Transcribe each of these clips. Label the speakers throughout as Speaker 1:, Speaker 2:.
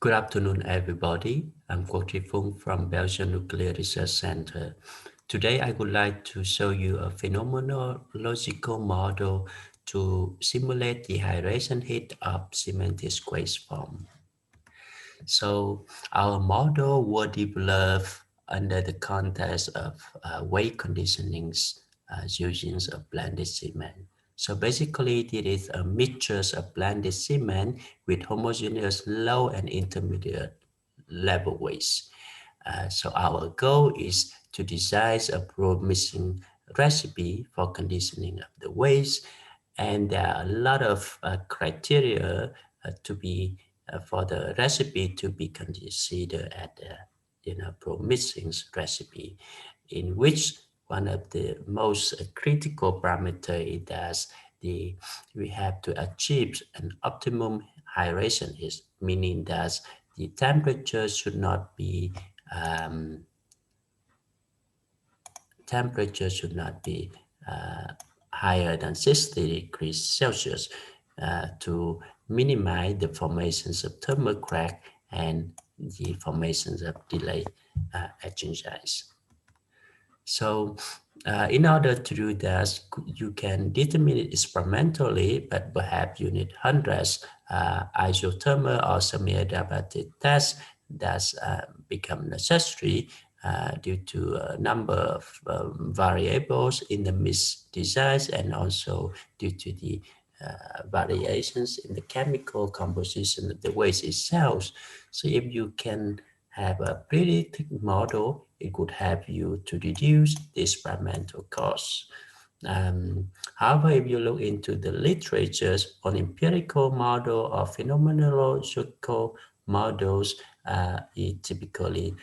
Speaker 1: Good afternoon, everybody. I'm Phung from Belgian Nuclear Research Center. Today, I would like to show you a phenomenological model to simulate the hydration heat of cementitious waste form. So, our model was developed under the context of weight conditionings using a blended cement. So basically, it is a mixture of blended cement with homogeneous low and intermediate level weights. So our goal is to design a promising recipe for conditioning of the waste, and there are a lot of criteria to be for the recipe to be considered as a promising recipe, in which one of the most critical parameter is that we have to achieve an optimum hydration heat, meaning that the temperature should not be um, temperature should not be higher than 60 degrees Celsius to minimize the formations of thermal crack and the formations of delay exchanges. So in order to do that, you can determine it experimentally, but perhaps you need hundreds isothermal or semi-adiabatic tests that become necessary due to a number of variables in the mix designs and also due to the variations in the chemical composition of the waste itself. So if you can have a predictive model, it could help you to reduce the experimental costs. However, if you look into the literatures on empirical model or phenomenological models, it typically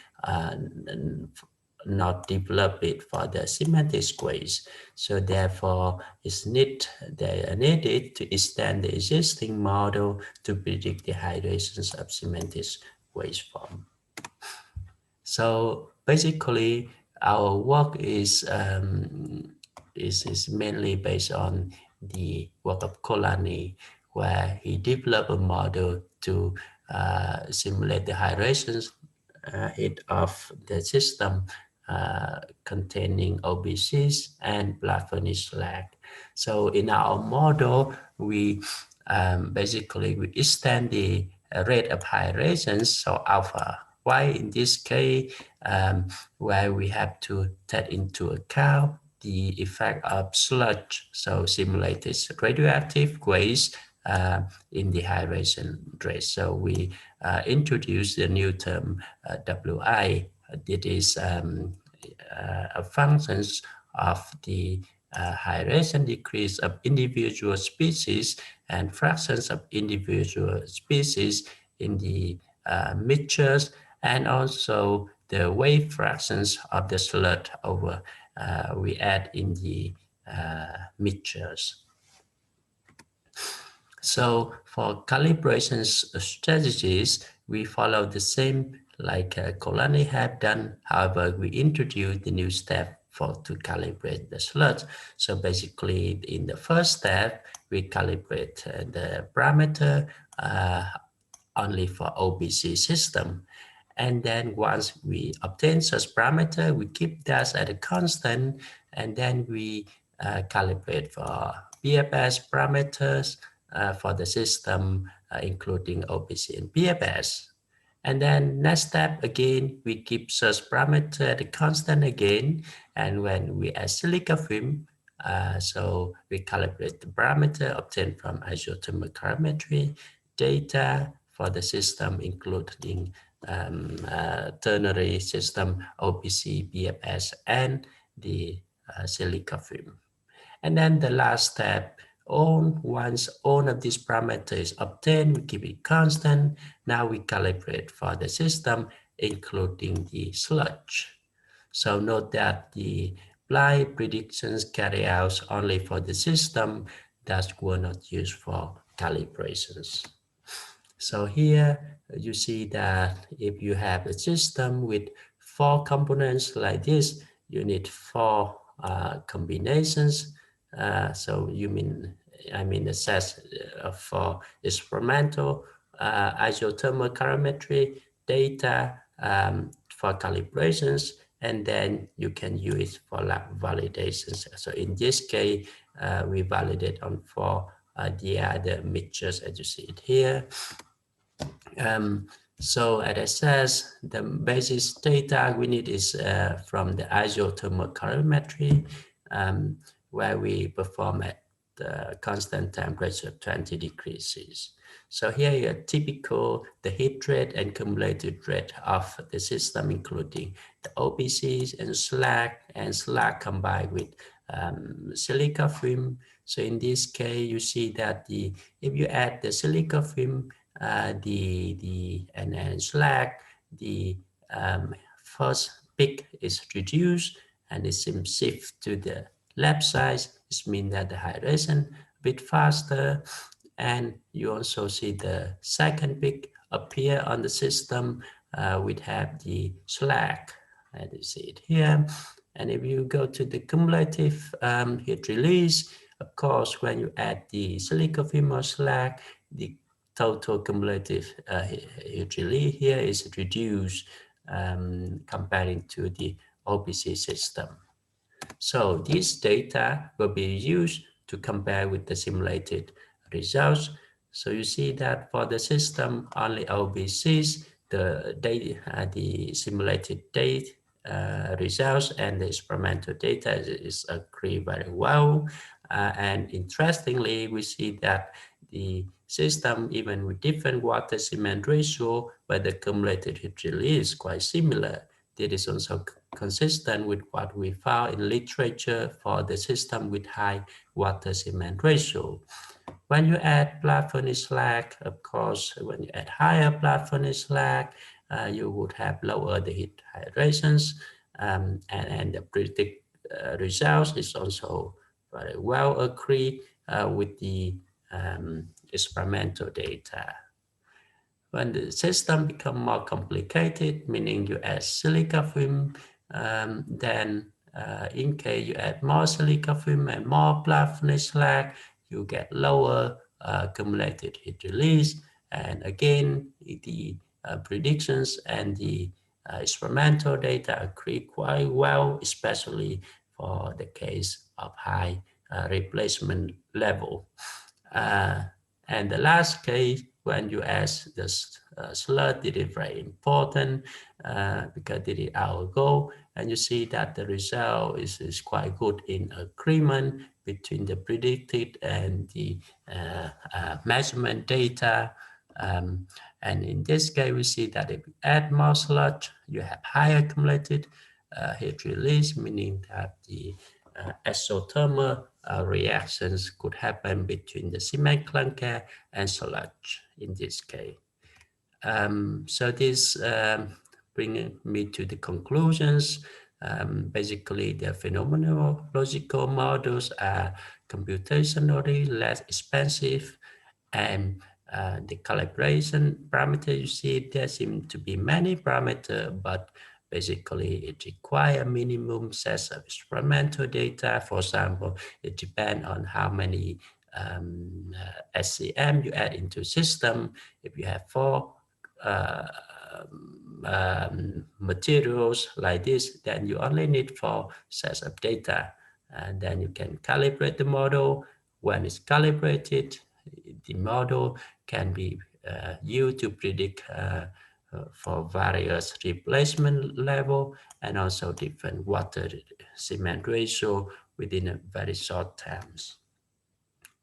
Speaker 1: not developed for the semantic waste. So therefore, they are needed to extend the existing model to predict the hydrations of semantic waste form. So basically, our work is mainly based on the work of Colani, where he developed a model to simulate the hydrations heat of the system containing OBCs and blood furnace slag. So in our model, we basically we extend the rate of hydrations, so alpha. Why in this case, where we have to take into account the effect of sludge, so simulated radioactive waste in the hydration rate. So we introduce the new term WI. That is a function of the hydration decrease of individual species and fractions of individual species in the mixtures, and also the weight fractions of the sludge over we add in the mixtures. So for calibration strategies, we follow the same like Colani had done. However, we introduced the new step to calibrate the sludge. So basically, in the first step, we calibrate the parameter only for OBC system. And then once we obtain such parameter, we keep that at a constant, and then we calibrate for BFS parameters for the system, including OBC and BFS. And then next step, again, we keep such parameter at a constant again. And when we add silica film, so we calibrate the parameter obtained from isothermal calorimetry data for the system, including ternary system, OPC, BFS, and the silica film. And then the last step, once all of these parameters obtained, we keep it constant. Now we calibrate for the system, including the sludge. So note that the blind predictions carry out only for the system that were not used for calibrations. So here you see that if you have a system with 4 components like this, you need 4 combinations. So I mean the set for experimental isothermal calorimetry data for calibrations, and then you can use it for lab validations. So in this case, we validate on for the other mixtures as you see it here. Um, so as I says, the basis data we need is from the isothermal calorimetry, where we perform at the constant temperature 20 degrees Celsius. So here you have typical the heat rate and cumulative rate of the system, including the OPCs and slag combined with silica film. So in this case, you see that if you add the silica film, and then slag, the first peak is reduced and it seems shift to the left side. This means that the hydration a bit faster, and you also see the second peak appear on the system. We have the slag, and you see it here. And if you go to the cumulative heat release, of course, when you add the silica film or slag, the total cumulative heat release here is reduced comparing to the OPC system. So this data will be used to compare with the simulated results. So you see that for the system only OBCs, the simulated data results and the experimental data is agree very well. And interestingly, we see that the system, even with different water cement ratio, but the cumulative heat release is quite similar. This is also consistent with what we found in literature for the system with high water cement ratio. When you add blood furnace slag, of course, when you add higher blood furnace slag, you would have lower the heat hydrations, and the predicted results is also very well agree with the experimental data. When the system become more complicated, meaning you add silica film, then in case you add more silica film and more blood furnace slag, you get lower cumulative heat release. And again, the predictions and the experimental data agree quite well, especially for the case of high replacement level. Uh, and the last case, when you ask the slot, it is very important because it is our goal. And you see that the result is quite good in agreement between the predicted and the measurement data. And in this case, we see that if you add more sludge, you have higher cumulative heat release, meaning that the exothermal reactions could happen between the cement clunker and sludge in this case. So this brings me to the conclusions. Basically, the phenomenological models are computationally less expensive, and the calibration parameter, you see there seem to be many parameters, but basically it requires minimum sets of experimental data. For example, it depends on how many SCM you add into system. If you have four uh, materials like this, then you only need four sets of data, and then you can calibrate the model. When it's calibrated, the model can be used to predict for various replacement level and also different water cement ratio within a very short terms.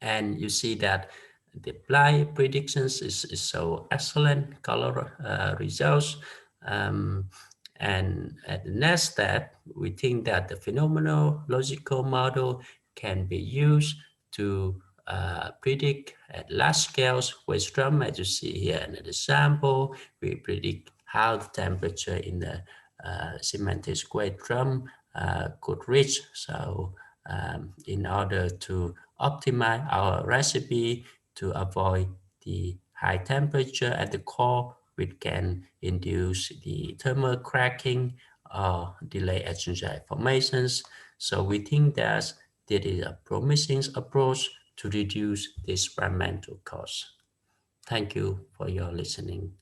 Speaker 1: And you see that the blind predictions is so excellent color results. Um, and at the next step, we think that the phenomenological model can be used to predict at large scales waste drum. As you see here in the example, we predict how the temperature in the cemented waste drum could reach. So in order to optimize our recipe to avoid the high temperature at the core, which can induce the thermal cracking or delay extrinsic formations. So we think that this is a promising approach to reduce the experimental cost. Thank you for your listening.